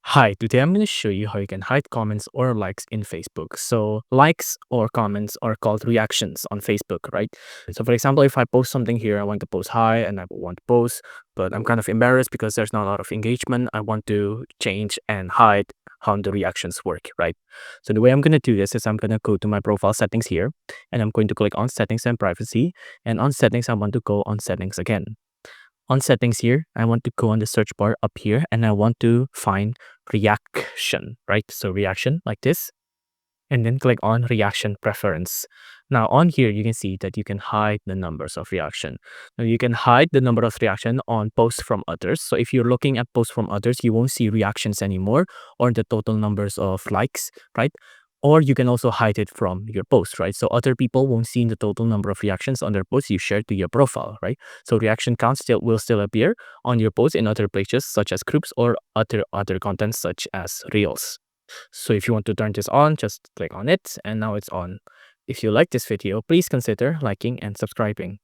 Hi, today I'm going to show you how you can hide comments or likes in Facebook. So, likes or comments are called reactions on Facebook, right? So, for example, if I post something here, I want to post hi and I want to post, but I'm kind of embarrassed because there's not a lot of engagement. I want to change and hide how the reactions work, right? So, the way I'm going to do this is I'm going to go to my profile settings here and I'm going to click on settings and privacy. And on settings, I want to go on settings again. On settings here, I want to go on the search bar up here and I want to find reaction, right? So reaction like this, and then click on reaction preference. Now on here, you can see that you can hide the numbers of reaction. Now you can hide the number of reaction on posts from others. So if you're looking at posts from others, you won't see reactions anymore or the total numbers of likes, right? Or you can also hide it from your post, right? So other people won't see the total number of reactions on their posts you shared to your profile, right? So reaction counts will still appear on your posts in other places such as groups or other content such as reels. So if you want to turn this on, just click on it and now it's on. If you like this video, please consider liking and subscribing.